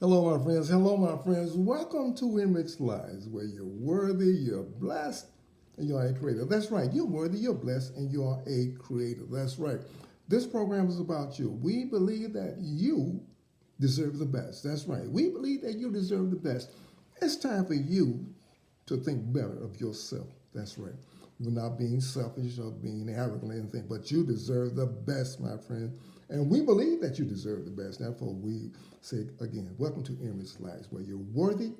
Hello, my friends. Hello, my friends. Welcome to Enriched Lives, where you're worthy, you're blessed, and you are a creator. That's right. You're worthy, you're blessed, and you are a creator. That's right. This program is about you. We believe that you deserve the best. That's right. We believe that you deserve the best. It's time for you to think better of yourself. That's right. You're not being selfish or being arrogant or anything, but you deserve the best, my friend. And we believe that you deserve the best. Therefore, we say again, welcome to Enriched Lives, where you're worthy,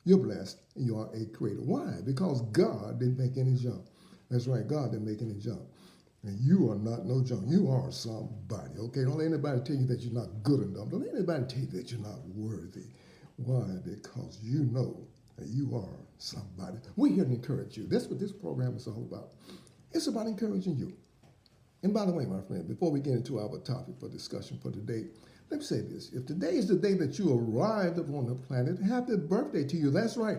you're blessed, and you are a creator. Why? Because God didn't make any junk. That's right, God didn't make any junk. And you are not no junk. You are somebody, okay? Don't let anybody tell you that you're not good enough. Don't let anybody tell you that you're not worthy. Why? Because you know that you are somebody. We're here to encourage you. That's what this program is all about. It's about encouraging you. And by the way, my friend, before we get into our topic for discussion for today, let me say this. If today is the day that you arrived upon the planet, happy birthday to you. That's right.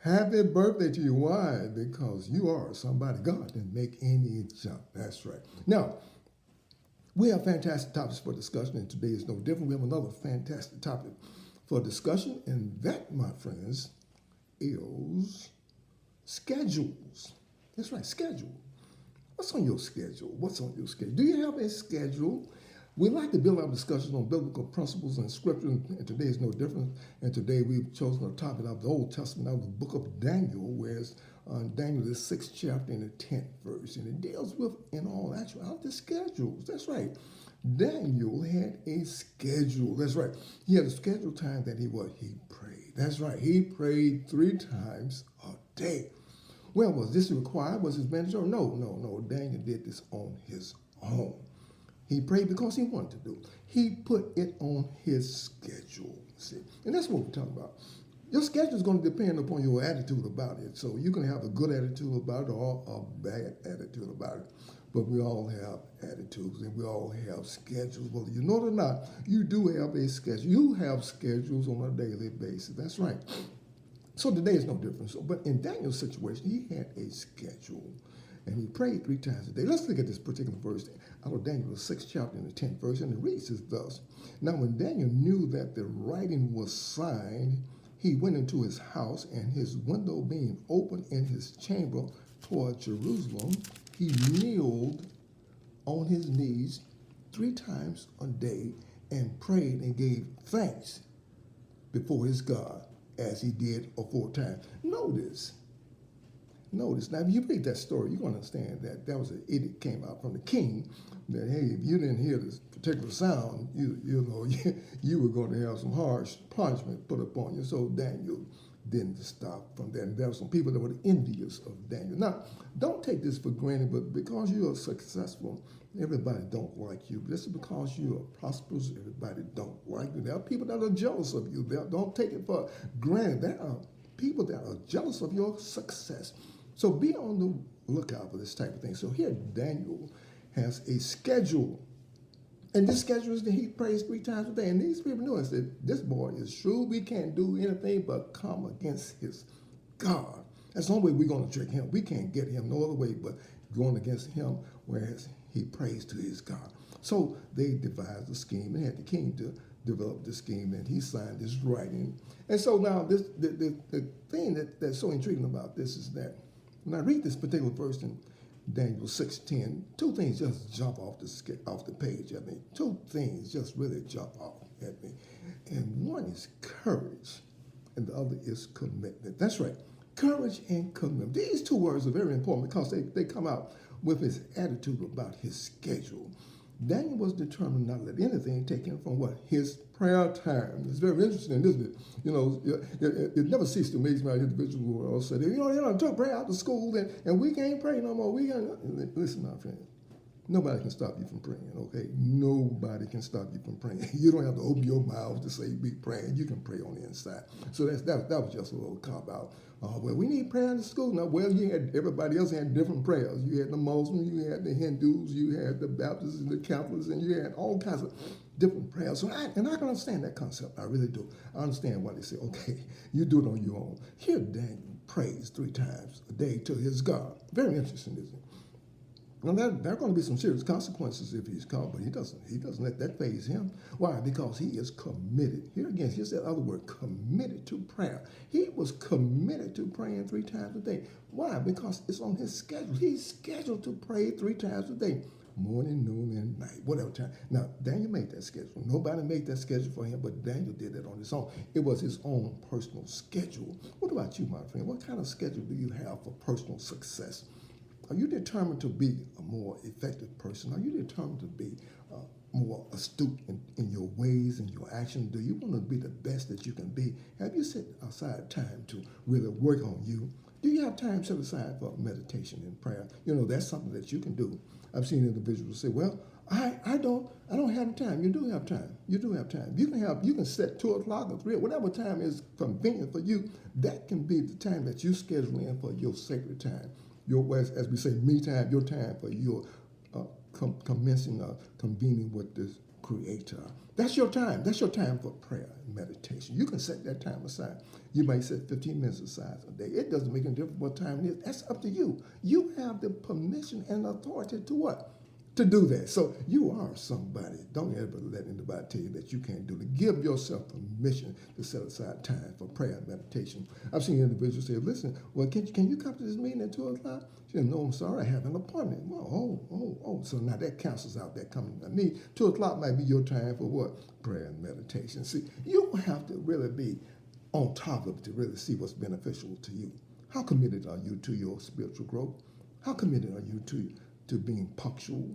Happy birthday to you. Why? Because you are somebody. God didn't make any junk. That's right. Now, we have fantastic topics for discussion, and today is no different. We have another fantastic topic for discussion, and that, my friends, is schedules. That's right, schedule. What's on your schedule? What's on your schedule? Do you have a schedule? We like to build our discussions on biblical principles and scripture, and today is no different. And today we've chosen a topic of the Old Testament, of the book of Daniel, whereas Daniel, the 6th chapter and the 10th verse, and it deals with, in all actuality, schedules. That's right. Daniel had a schedule. That's right. He had a scheduled time that he prayed. That's right. He prayed 3 times a day. Well, was this required? Was his manager? No. Daniel did this on his own. He prayed because he wanted to do it. He put it on his schedule. See? And that's what we're talking about. Your schedule is going to depend upon your attitude about it. So you can have a good attitude about it or a bad attitude about it. But we all have attitudes and we all have schedules. Whether you know it or not, you do have a schedule. You have schedules on a daily basis. That's right. So today is no different. But in Daniel's situation, he had a schedule, and he prayed 3 times a day. Let's look at this particular verse out of Daniel, the 6th chapter and the 10th verse, and it reads as thus. Now when Daniel knew that the writing was signed, he went into his house, and his window being open in his chamber toward Jerusalem, he kneeled on his knees 3 times a day and prayed and gave thanks before his God, as he did aforetime. Notice. Now, if you read that story, you're going to understand that there was an edict came out from the king that, hey, if you didn't hear this particular sound, you were going to have some harsh punishment put upon you. So Daniel didn't stop from that. And there were some people that were envious of Daniel. Now, don't take this for granted, but because you are successful, everybody don't like you. Just because you are prosperous, everybody don't like you. There are people that are jealous of you. Don't take it for granted. There are people that are jealous of your success. So be on the lookout for this type of thing. So here Daniel has a schedule. And this schedule is that he prays 3 times a day. And these people know that this boy is shrewd. We can't do anything but come against his God. That's the only way we're going to trick him. We can't get him no other way but going against him, whereas he prays to his God. So they devised a scheme and had the king to develop the scheme, and he signed this writing. And so now the thing that's so intriguing about this is that when I read this particular verse in Daniel 6:10, 2 things just jump off the page at me. 2 things just really jump off at me. And one is courage, and the other is commitment. That's right, courage and commitment. These 2 words are very important because they come out with his attitude about his schedule. Daniel was determined not to let anything take him from what? His prayer time. It's very interesting, isn't it? It never ceases to amaze me how individuals will all say, they took prayer out to school and we can't pray no more. Listen, my friend. Nobody can stop you from praying, okay? Nobody can stop you from praying. You don't have to open your mouth to say be praying. You can pray on the inside. So that was just a little cop-out. Well, we need prayer in the school. Now, well, everybody else had different prayers. You had the Muslims, you had the Hindus, you had the Baptists and the Catholics, and you had all kinds of different prayers. So I can understand that concept. I really do. I understand why they say, okay, you do it on your own. Here Daniel prays 3 times a day to his God. Very interesting, isn't it? Now there are going to be some serious consequences if he's caught, but he doesn't let that phase him. Why? Because he is committed. Here again, here's that other word, committed to prayer. He was committed to praying 3 times a day. Why? Because it's on his schedule. He's scheduled to pray 3 times a day. Morning, noon, and night, whatever time. Now, Daniel made that schedule. Nobody made that schedule for him, but Daniel did that on his own. It was his own personal schedule. What about you, my friend? What kind of schedule do you have for personal success? Are you determined to be a more effective person? Are you determined to be more astute in your ways and your actions? Do you want to be the best that you can be? Have you set aside time to really work on you? Do you have time set aside for meditation and prayer? You know, that's something that you can do. I've seen individuals say, well, I don't have time. You do have time. You do have time. You can set 2 o'clock or 3, whatever time is convenient for you. That can be the time that you schedule in for your sacred time. Your, as we say, me time, your time for your commencing or convening with this Creator. That's your time. That's your time for prayer and meditation. You can set that time aside. You might set 15 minutes aside a day. It doesn't make any difference what time it is. That's up to you. You have the permission and authority to what? To do that. So you are somebody. Don't ever let anybody tell you that you can't do it. Give yourself permission to set aside time for prayer and meditation. I've seen individuals say, listen, well, can you come to this meeting at 2 o'clock? She said, no, I'm sorry, I have an appointment. Well, oh. So now that cancels out that coming to me. 2 o'clock might be your time for what? Prayer and meditation. See, you have to really be on top of it to really see what's beneficial to you. How committed are you to your spiritual growth? How committed are you to being punctual?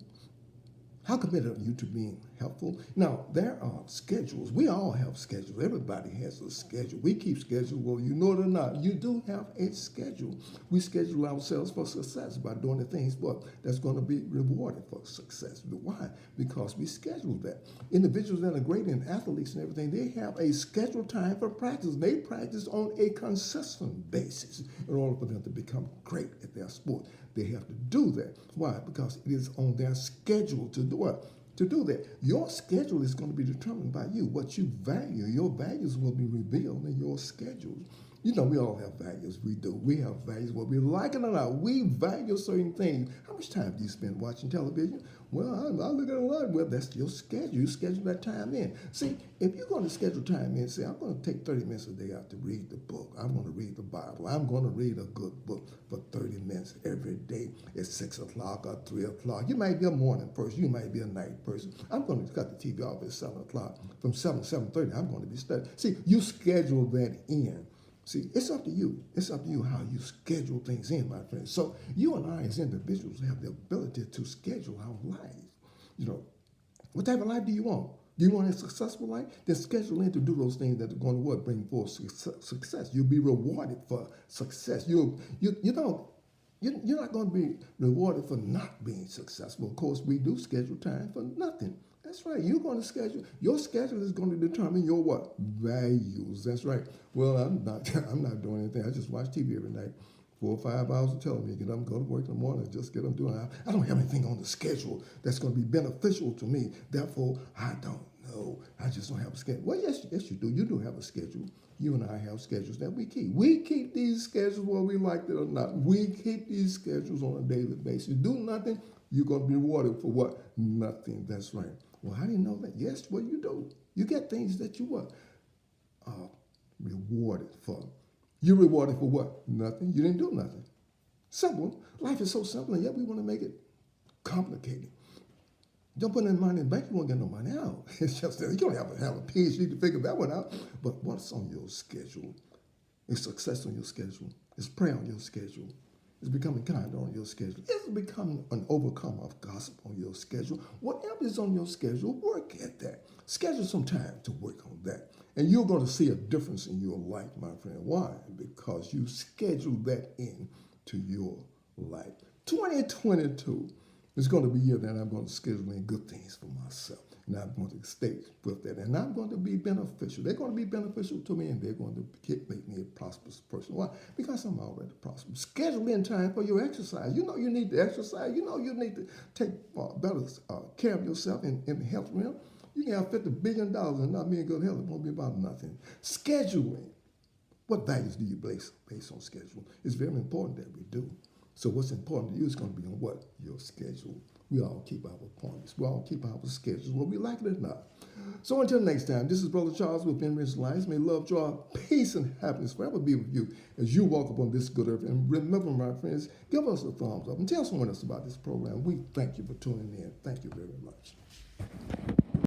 How committed are you to being helpful? Now, there are schedules. We all have schedules. Everybody has a schedule. We keep schedule. Well, you know it or not, you do have a schedule. We schedule ourselves for success by doing the things that's going to be rewarded for success. Why? Because we schedule that. Individuals that are great in athletes and everything, they have a scheduled time for practice. They practice on a consistent basis in order for them to become great at their sport. They have to do that. Why? Because it is on their schedule to do what? To do that. Your schedule is going to be determined by you. What you value, your values will be revealed in your schedule. You know, we all have values. We do. We have values, whether we like it or not. We value certain things. How much time do you spend watching television? Well, I look at a lot. Well, that's your schedule. You schedule that time in. See, if you're going to schedule time in, say, I'm going to take 30 minutes a day out to read the book. I'm going to read the Bible. I'm going to read a good book for 30 minutes every day at 6 o'clock or 3 o'clock. You might be a morning person. You might be a night person. I'm going to cut the TV off at 7 o'clock. From 7 to 7:30, I'm going to be studying. See, you schedule that in. See, it's up to you. It's up to you how you schedule things in, my friends. So you and I as individuals have the ability to schedule our lives. You know, what type of life do you want? Do you want a successful life? Then schedule in to do those things that are going to what? Bring forth success. You'll be rewarded for success. You're not going to be rewarded for not being successful. Of course, we do schedule time for nothing. That's right. You're going to schedule. Your schedule is going to determine your what? Values. That's right. Well, I'm not doing anything. I just watch TV every night. 4 or 5 hours of television. Get up, go to work in the morning, just get them doing it. I don't have anything on the schedule that's going to be beneficial to me. Therefore, I don't know. I just don't have a schedule. Well, yes, you do. You do have a schedule. You and I have schedules that we keep. We keep these schedules whether we like it or not. We keep these schedules on a daily basis. You do nothing, you're going to be rewarded for what? Nothing. That's right. Well, how do you know that? Yes, well, you do. You get things that you what? Rewarded for. You're rewarded for what? Nothing. You didn't do nothing. Simple. Life is so simple, and yet we want to make it complicated. Don't put any money in the bank, you won't get no money out. It's just that you don't have to have a PhD to figure that one out. But what's on your schedule? Is success on your schedule? Is prayer on your schedule? Is becoming kind on your schedule? Is becoming an overcomer of gossip on your schedule? Whatever is on your schedule, work at that. Schedule some time to work on that. And you're going to see a difference in your life, my friend. Why? Because you schedule that in to your life. 2022 is going to be a year that I'm going to schedule in good things for myself. And I'm going to stay with that. And I'm going to be beneficial. They're going to be beneficial to me, and they're going to make me a prosperous person. Why? Because I'm already prosperous. Schedule in time for your exercise. You know you need to exercise. You know you need to take better care of yourself in the health realm. You can have $50 billion and not be in good health. It won't be about nothing. Scheduling. What values do you base on schedule? It's very important that we do. So what's important to you is going to be on what? Your schedule. We all keep our appointments. We all keep our schedules, whether we like it or not. So until next time, this is Brother Charles with Enriched Lives. May love, joy, peace, and happiness forever be with you as you walk upon this good earth. And remember, my friends, give us a thumbs up and tell someone else about this program. We thank you for tuning in. Thank you very much.